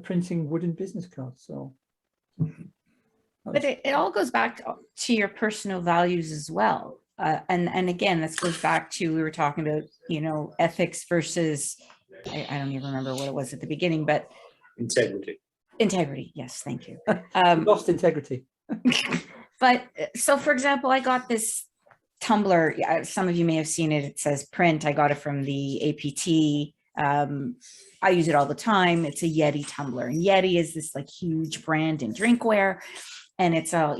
printing wooden business cards. So, but it all goes back to your personal values as well. And again, this goes back to, we were talking about, ethics versus, I don't even remember what it was at the beginning, but integrity. Yes, thank you. Lost integrity. But so, for example, I got this tumbler. Some of you may have seen it. It says print. I got it from the APT. I use it all the time. It's a Yeti tumbler, and Yeti is this like huge brand in drinkware, and it's all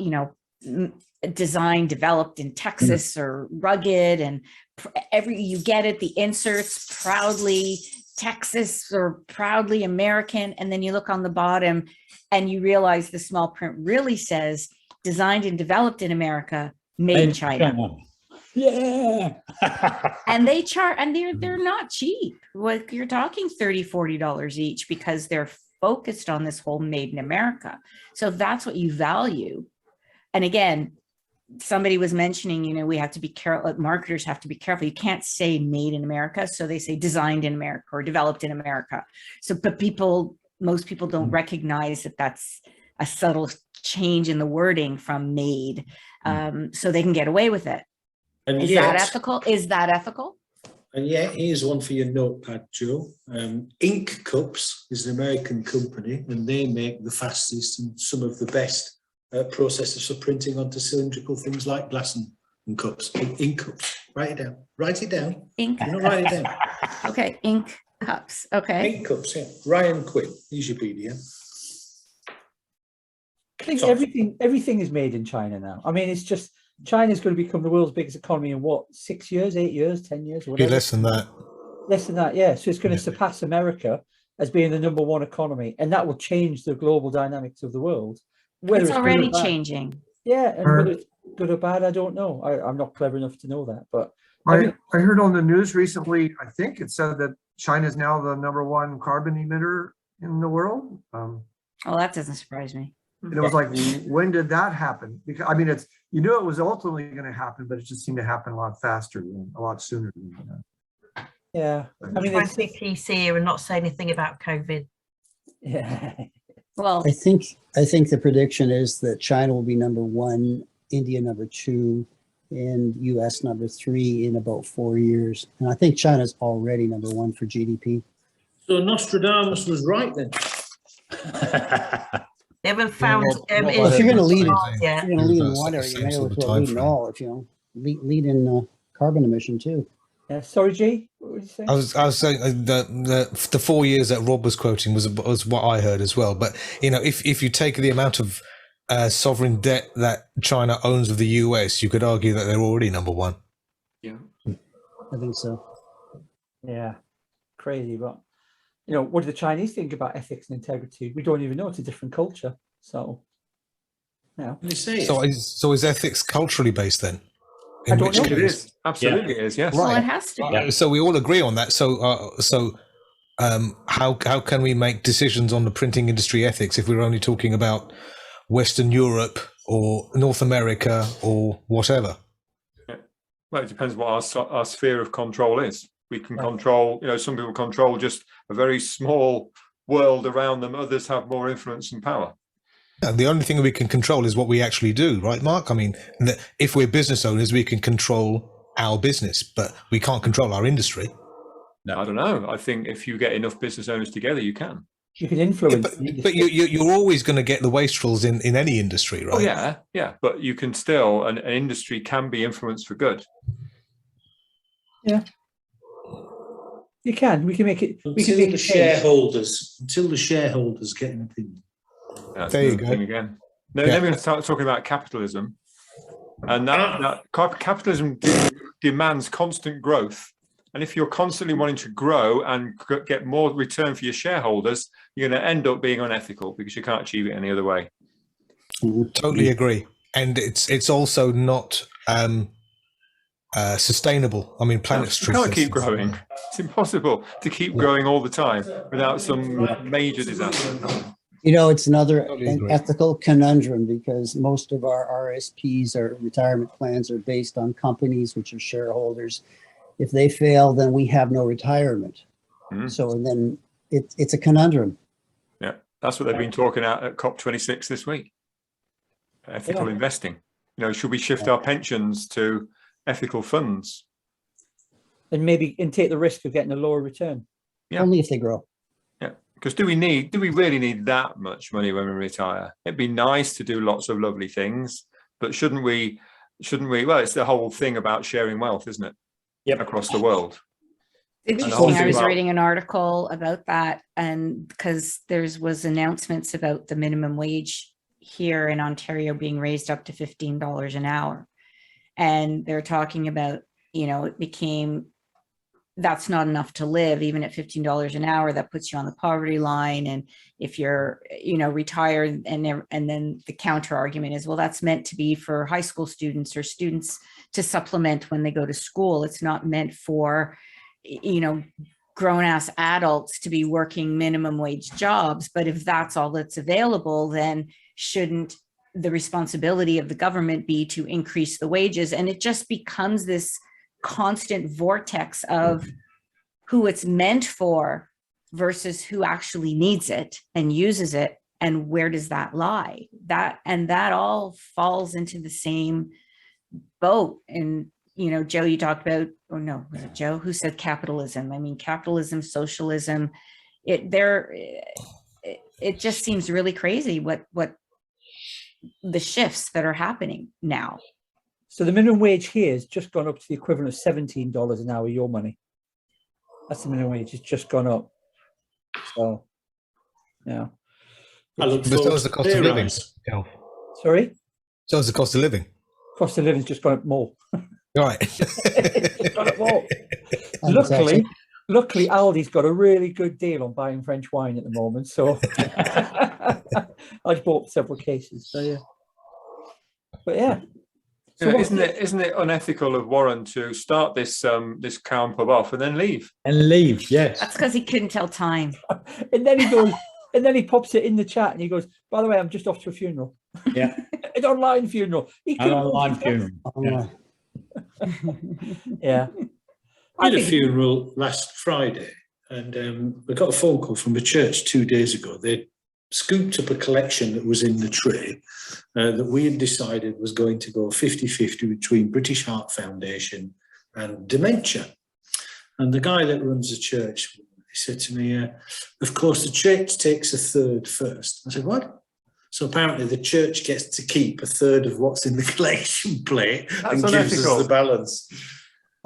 designed, developed in Texas or rugged, and you get it. The inserts proudly Texas or proudly American, and then you look on the bottom and you realize the small print really says designed and developed in America, made in China. Yeah. And they charge, and they're not cheap. Like you're talking $30-$40 each because they're focused on this whole made in America. So if that's what you value. And again, somebody was mentioning, you know, we have to be careful, marketers have to be careful. You can't say made in America. So they say designed in America or developed in America. So, but most people don't recognize that that's a subtle change in the wording from made. So they can get away with it. And Is that ethical? Is that ethical? And yet, here's one for your notepad, Joe. Ink Cups is an American company, and they make the fastest and some of the best processors for printing onto cylindrical things like glass and cups. Ink Cups. Write it down. Write it down. Ink. You know, write it down. Okay, ink cups. Okay. Ink Cups, yeah. Ryan Quinn, he's your BDM. I think everything is made in China now. I mean, it's just China's going to become the world's biggest economy in what, 6 years, 8 years, 10 years, or whatever. Be less than that. Less than that, yeah. So it's going to surpass America as being the #1 economy, and that will change the global dynamics of the world. Whether It's good or already bad. changing. Yeah, and whether it's good or bad, I don't know. I'm not clever enough to know that, but I heard on the news recently, I think it said that China is now the #1 carbon emitter in the world. Oh, that doesn't surprise me. And it was like, when did that happen? Because I mean, you knew it was ultimately going to happen, but it just seemed to happen a lot faster and a lot sooner than that. yeah. I mean, Trying to be PC here and not say anything about COVID. yeah. Well, I think the prediction is that China will be #1, India #2, and US #3 in about 4 years. And I think China's already #1 for GDP. So Nostradamus was right then. They haven't found. Well, if you're going to lead, yeah. in one area, you may as well lead in all. If you lead in carbon emission too. Sorry, G. What would you say? I was saying the 4 years that Rob was quoting was what I heard as well. But you know, if you take the amount of sovereign debt that China owns of the US, you could argue that they're already #1. Yeah, I think so. Yeah, crazy, but you know, what do the Chinese think about ethics and integrity? We don't even know. It's a different culture. So, yeah. So is ethics culturally based then? I don't know. it is. Absolutely, it is. Yes. well, it has to be. So we all agree on that. So how can we make decisions on the printing industry ethics if we're only talking about Western Europe or North America or whatever? Yeah. Well, it depends what our sphere of control is. We can control, you know, some people control just a very small world around them. Others have more influence and power. And the only thing we can control is what we actually do, right, Mark? I mean, if we're business owners, we can control our business, but we can't control our industry. No, I don't know. I think if you get enough business owners together, you can. You can influence. But you're always going to get the wastrels in any industry, right? Oh, yeah. But you can still, an industry can be influenced for good. Yeah. You can. We can make it. Until the shareholders get an opinion. That's there you the go. thing again. Then we're going to start talking about capitalism, and that capitalism demands constant growth. And if you're constantly wanting to grow and get more return for your shareholders, you're going to end up being unethical because you can't achieve it any other way. Totally agree. And it's also not sustainable. I mean, planetary. You can't keep growing. It's impossible to keep growing all the time without some major disaster. You know, it's another ethical conundrum because most of our RSPs, our retirement plans, are based on companies which are shareholders. If they fail, then we have no retirement. So then it's a conundrum. Yeah, that's what they've been talking at COP26 this week. Ethical investing. You know, should we shift our pensions to ethical funds? And take the risk of getting a lower return. Yeah. Only if they grow. Yeah, because do we really need that much money when we retire? It'd be nice to do lots of lovely things, but shouldn't we? Well, it's the whole thing about sharing wealth, isn't it? Yep. Across the world. Interesting. I was reading an article about that, and because there was announcements about the minimum wage here in Ontario being raised up to $15 an hour. And they're talking about, you know, it became that's not enough to live, even at $15 an hour, that puts you on the poverty line. And if you're, retired, and then the counter argument is, well, that's meant to be for high school students or students to supplement when they go to school. It's not meant for, grown ass adults to be working minimum wage jobs. But if that's all that's available, then shouldn't the responsibility of the government be to increase the wages? And it just becomes this constant vortex of who it's meant for versus who actually needs it and uses it, and where does that lie? That all falls into the same boat. And Joe, you talked about, or no, was it Joe who said capitalism? I mean, capitalism, socialism, it just seems really crazy what the shifts that are happening now. So the minimum wage here has just gone up to the equivalent of $17 an hour, your money. That's the minimum wage. It's just gone up. So, yeah. But so is the cost of living. Yeah. Sorry? So is the cost of living. Cost of living's just gone up more. Right. It's just gone up more. Luckily, Aldi's got a really good deal on buying French wine at the moment. So I've bought several cases. So yeah. But yeah. So isn't it unethical of Warren to start this Crown pub off and then leave? Yes. That's because he couldn't tell time. And then he goes, and then he pops it in the chat and he goes, by the way, I'm just off to a funeral. Yeah. An online funeral. An online funeral. Yeah. Yeah. I did a funeral last Friday, and we got a phone call from a church 2 days ago. They scooped up a collection that was in the tray that we had decided was going to go 50-50 between British Heart Foundation and dementia. And the guy that runs the church, he said to me, of course, the church takes a third first. I said, what? So apparently the church gets to keep a third of what's in the collection plate and gives us the balance.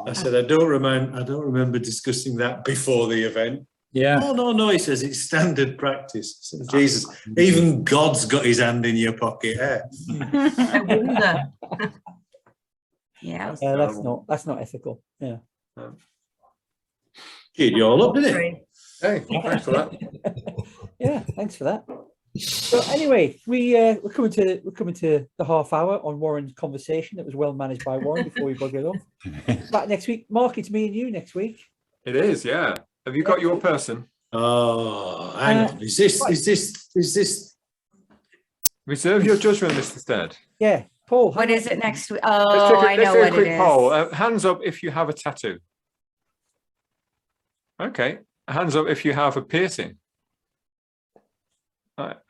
I said, I don't remember discussing that before the event. Yeah. Oh, no, he says it's standard practice. Said, Jesus, even God's got his hand in your pocket. Eh? I wonder. Yeah. That's not ethical. Yeah. Cheered you all up, didn't it? Hey, thanks for that. Yeah, thanks for that. So anyway, we're coming to the half hour on Warren's conversation. That was well managed by Warren before we buggered off. Back next week. Mark, it's me and you next week. It is, yeah. Have you got your person? Oh, hang on. Is this? Reserve your judgment, Mr. Stead. Yeah, Paul. What is it next week? Let's Oh, I know what it is. Poll. Hands up if you have a tattoo. Okay. Hands up if you have a piercing.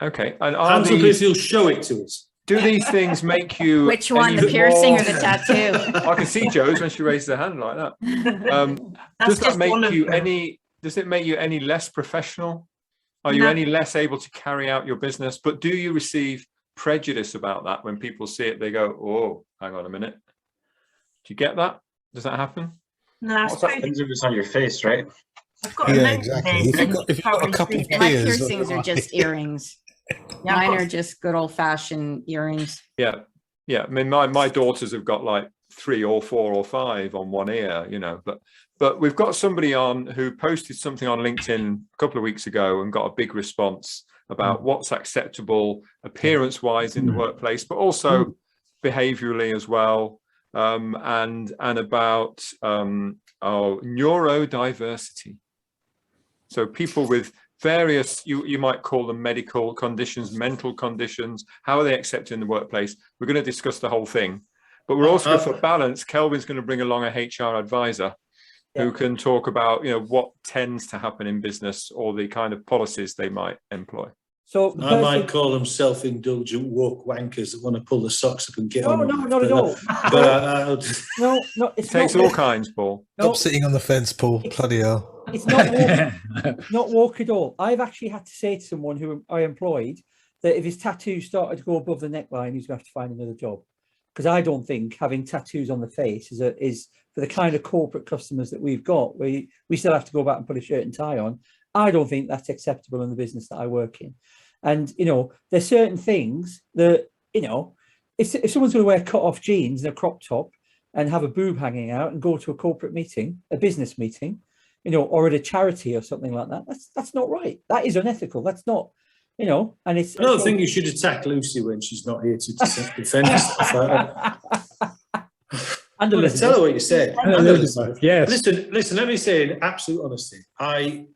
Okay. And Hands up if you'll show it to us. Do these things make you? Which one, the piercing or the tattoo? I can see Joe's when she raises her hand like that. Does that make you any? Does it make you any less professional? Are you any less able to carry out your business? But do you receive prejudice about that when people see it? They go, "Oh, hang on a minute." Do you get that? Does that happen? No, I suppose it's on your face, right? I've got exactly. If you've got a couple of My peers, piercings are just earrings. Mine are just good old fashioned earrings. Yeah. I mean, my daughters have got like 3 or 4 or 5 on one ear, but we've got somebody on who posted something on LinkedIn a couple of weeks ago and got a big response about what's acceptable appearance wise in the workplace, but also behaviorally as well. And about neurodiversity. So people with various, you might call them medical conditions, mental conditions, how are they accepted in the workplace? We're going to discuss the whole thing. But we're also, for balance, Kelvin's going to bring along a HR advisor who can talk about, what tends to happen in business or the kind of policies they might employ. So I might call them self-indulgent woke wankers that want to pull the socks up and get on. No, not at all. But No, it takes all kinds, Paul. Stop sitting on the fence, Paul. Bloody hell. It's not woke, not woke at all. I've actually had to say to someone who I employed that if his tattoos started to go above the neckline, he's going to have to find another job. Because I don't think having tattoos on the face is for the kind of corporate customers that we've got, where we still have to go back and put a shirt and tie on. I don't think that's acceptable in the business that I work in. And, there's certain things that, if someone's going to wear cut-off jeans and a crop top and have a boob hanging out and go to a corporate meeting, a business meeting, or at a charity or something like that. That's not right. That is unethical. That's not, and it's. I don't think you should attack Lucy when she's not here to defend herself. And Well, tell her what you said. And Elizabeth, yes. Listen, let me say in absolute honesty, I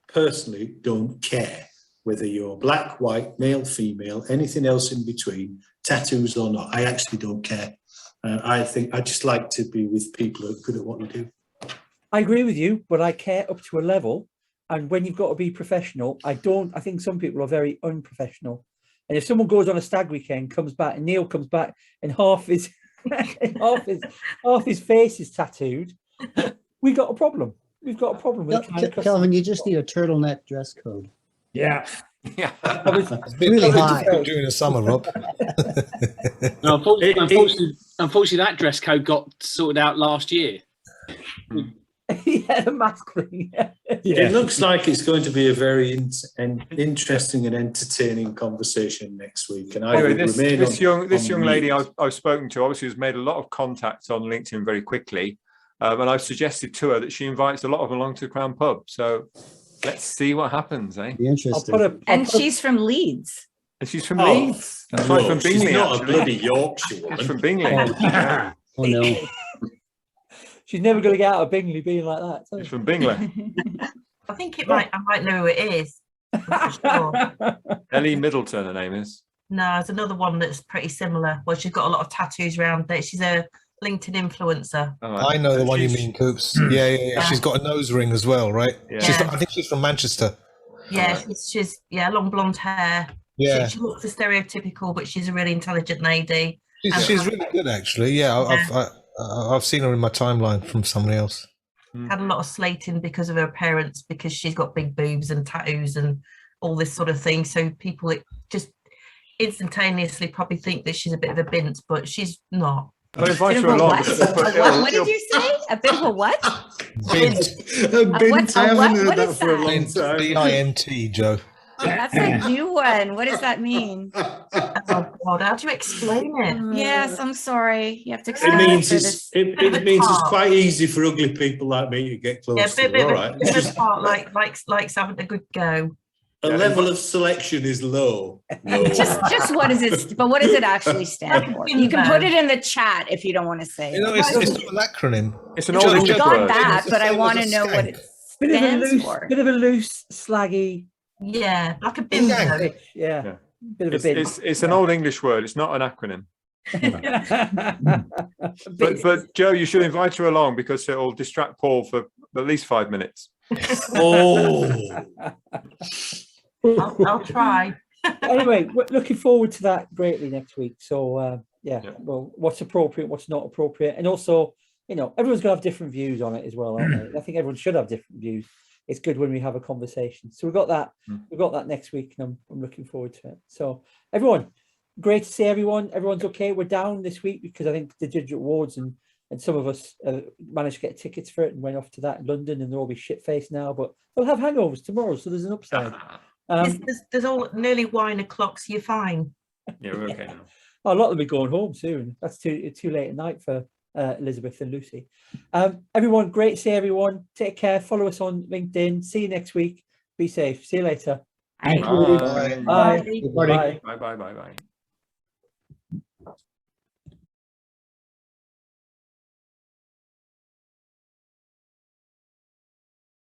personally don't care whether you're black, white, male, female, anything else in between, tattoos or not. I actually don't care. I think I just like to be with people who are good at what they do. I agree with you, but I care up to a level. And when you've got to be professional, I think some people are very unprofessional. And if someone goes on a stag weekend, comes back, and Neil comes back and half his face is tattooed, we got a problem. We've got a problem with Kelvin, you just need a turtleneck dress code. Yeah. Yeah. It's been Really really high. difficult during the summer, Rob. No, unfortunately, that dress code got sorted out last year. Yeah, the mask thing. It looks like it's going to be a very interesting and entertaining conversation next week. And I Anyway, will remain this young lady mute. I've spoken to obviously has made a lot of contacts on LinkedIn very quickly, and I've suggested to her that she invites a lot of them along to the Crown Pub. So let's see what happens, eh? Be interesting. And she's from Leeds. And she's from Oh, Leeds. That's right, from she's Bingley. not Actually. a bloody Yorkshire She's woman. from Bingley. Oh no. She's never going to get out of Bingley being like that. She's from Bingley. I think I might know who it is. I'm not sure. Ellie Middleton, her name is. No, there's another one that's pretty similar. Well, she's got a lot of tattoos around there. She's a LinkedIn influencer. All right. I know the one you mean, Coops. Yeah. She's got a nose ring as well, right? Yeah. I think she's from Manchester. Yeah, she's long blonde hair. Yeah. She looks a stereotypical, but she's a really intelligent lady. She's really good, actually. Yeah, I've seen her in my timeline from somebody else. Had a lot of slating because of her parents, because she's got big boobs and tattoos and all this sort of thing. So people just instantaneously probably think that she's a bit of a bint, but she's not. I'll invite Bit her of a along. what? What did you say? A bit of a what? Bint, I haven't heard what that is for a that? long time. B-I-N-T, Joe. That's a new one. What does that mean? Oh God, how do you explain it? Yes, I'm sorry. You have to It explain means for it's this. it means it's quite easy for ugly people like me to get close Yeah, to. bit All of right. a part likes having a good go. A level of selection is low. Just what is it? But what does it actually stand for? You can put it in the chat if you don't want to say. You know, it's not an acronym. It's an Joe, old I English got word. that, It's the but I same want as to a know what skank. it Bit of a stands loose, for. bit of a loose, slaggy. Yeah, like a bimbo. Yeah. Yeah. Bit of a It's an old English word. It's not an acronym. bit. But Joe, you should invite her along because it'll distract Paul for at least 5 minutes. Oh, I'll try. Anyway, we're looking forward to that greatly next week. So Yeah. well, what's appropriate, what's not appropriate, and also, everyone's gonna have different views on it as well, aren't they? I think everyone should have different views. It's good when we have a conversation. So we've got that next week, and I'm looking forward to it. So everyone, great to see everyone. Everyone's okay. We're down this week because I think the Digital Awards and some of us managed to get tickets for it and went off to that in London, and they'll all be shit-faced now, but they'll have hangovers tomorrow, so there's an upside. There's all nearly wine o'clock, so you're fine. Yeah, we're okay now. A lot of them will be going home soon. That's too late at night for Elizabeth and Lucy. Everyone, great to see everyone. Take care. Follow us on LinkedIn. See you next week. Be safe. See you later. Thank you. Bye. Bye. Everybody. Bye. Bye. Bye. Bye. Bye.